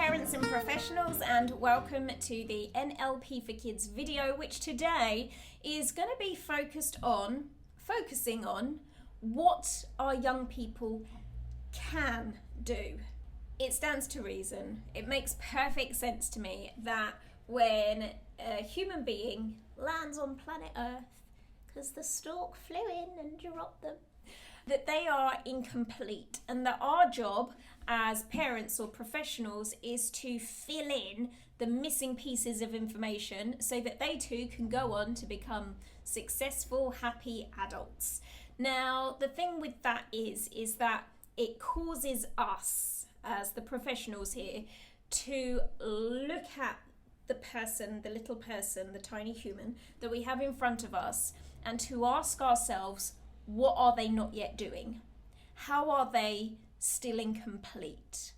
parents and professionals, and welcome to the NLP for Kids video, which today is going to be focusing on what our young people can do. It stands to reason. It makes perfect sense to me that when a human being lands on planet Earth, because the stork flew in and dropped them, that they are incomplete, and that our job as parents or professionals is to fill in the missing pieces of information so that they too can go on to become successful, happy adults. Now, the thing with that is that it causes us as the professionals here to look at the person, the little person, the tiny human that we have in front of us, and to ask ourselves, what are they not yet doing? How are they still incomplete?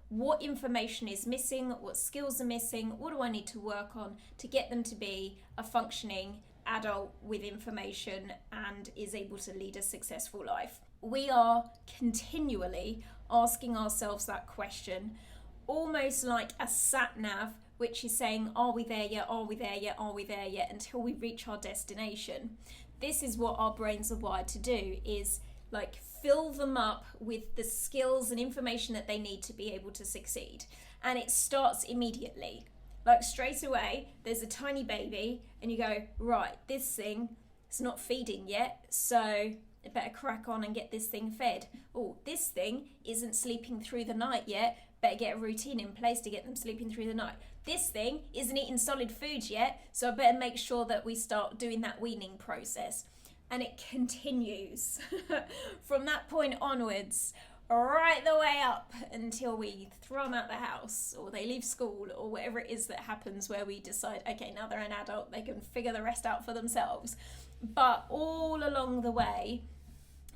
What information is missing? What skills are missing? What do I need to work on to get them to be a functioning adult with information and is able to lead a successful life? We are continually asking ourselves that question, almost like a sat nav, which is saying, are we there yet? Are we there yet? Are we there yet? Until we reach our destination. This is what our brains are wired to do, is like fill them up with the skills and information that they need to be able to succeed. And it starts immediately. Like straight away, there's a tiny baby and you go, right, this thing is not feeding yet, so I better crack on and get this thing fed. Oh, this thing isn't sleeping through the night yet, better get a routine in place to get them sleeping through the night. This thing isn't eating solid foods yet, so I better make sure that we start doing that weaning process. And it continues from that point onwards, right the way up until we throw them out the house or they leave school or whatever it is that happens where we decide, okay, now they're an adult, they can figure the rest out for themselves. But all along the way,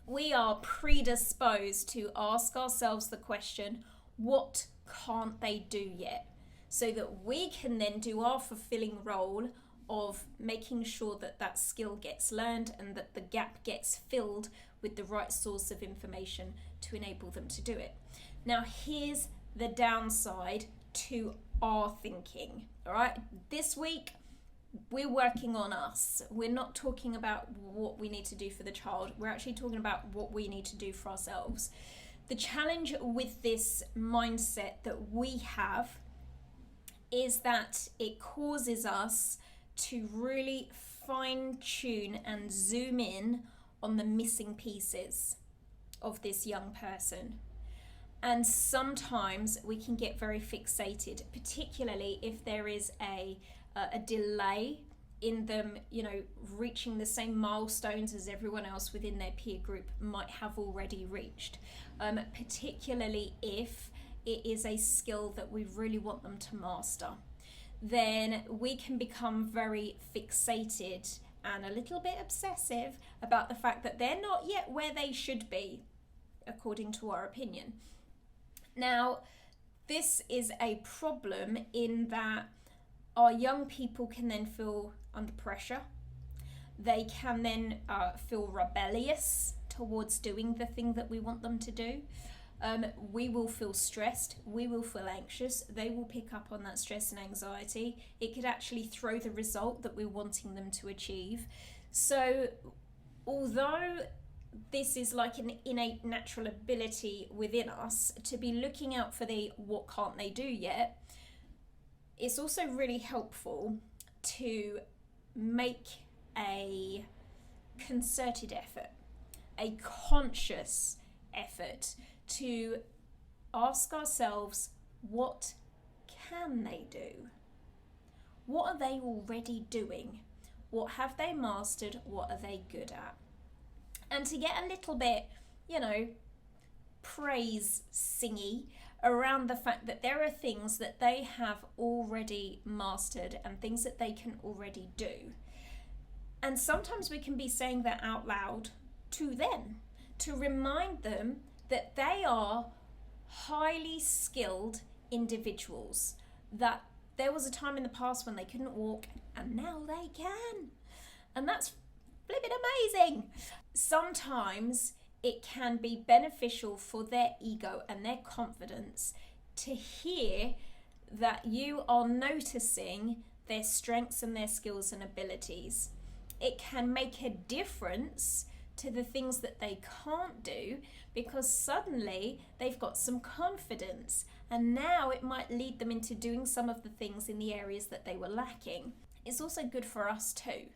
we are predisposed to ask ourselves the question, what can't they do yet? So that we can then do our fulfilling role of making sure that that skill gets learned and that the gap gets filled with the right source of information to enable them to do it. Now, here's the downside to our thinking, all right? This week, we're working on us. We're not talking about what we need to do for the child. We're actually talking about what we need to do for ourselves. The challenge with this mindset that we have is that it causes us to really fine-tune and zoom in on the missing pieces of this young person. And sometimes we can get very fixated, particularly if there is a delay in them, reaching the same milestones as everyone else within their peer group might have already reached, particularly if it is a skill that we really want them to master. Then we can become very fixated and a little bit obsessive about the fact that they're not yet where they should be, according to our opinion. Now, this is a problem in that our young people can then feel under pressure. They can then feel rebellious towards doing the thing that we want them to do. We will feel stressed, we will feel anxious, they will pick up on that stress and anxiety. It could actually throw the result that we're wanting them to achieve. So although this is like an innate natural ability within us to be looking out for the what can't they do yet, it's also really helpful to make a concerted effort, a conscious effort to ask ourselves, what can they do? What are they already doing? What have they mastered? What are they good at? And to get a little bit, praise singy around the fact that there are things that they have already mastered and things that they can already do. And sometimes we can be saying that out loud to them, to remind them that they are highly skilled individuals, that there was a time in the past when they couldn't walk and now they can. And that's flipping amazing. Sometimes it can be beneficial for their ego and their confidence to hear that you are noticing their strengths and their skills and abilities. It can make a difference to the things that they can't do, because suddenly they've got some confidence, and now it might lead them into doing some of the things in the areas that they were lacking. It's also good for us too,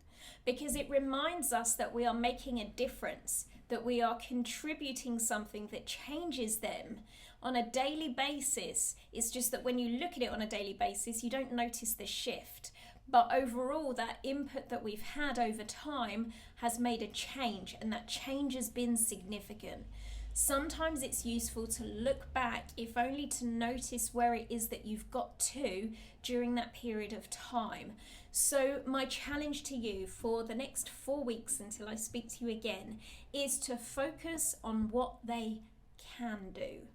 because it reminds us that we are making a difference, that we are contributing something that changes them on a daily basis. It's just that when you look at it on a daily basis, you don't notice the shift. But overall, that input that we've had over time has made a change, and that change has been significant. Sometimes it's useful to look back, if only to notice where it is that you've got to during that period of time. So my challenge to you for the next 4 weeks until I speak to you again is to focus on what they can do,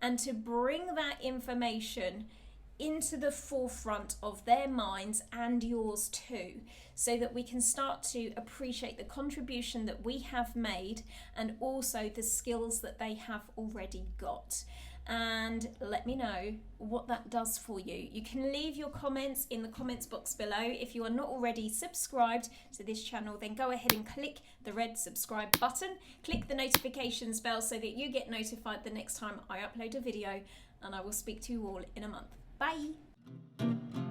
and to bring that information into the forefront of their minds and yours too, so that we can start to appreciate the contribution that we have made and also the skills that they have already got. And let me know what that does for you. You can leave your comments in the comments box below. If you are not already subscribed to this channel, then go ahead and click the red subscribe button. Click the notifications bell so that you get notified the next time I upload a video, and I will speak to you all in a month. Bye.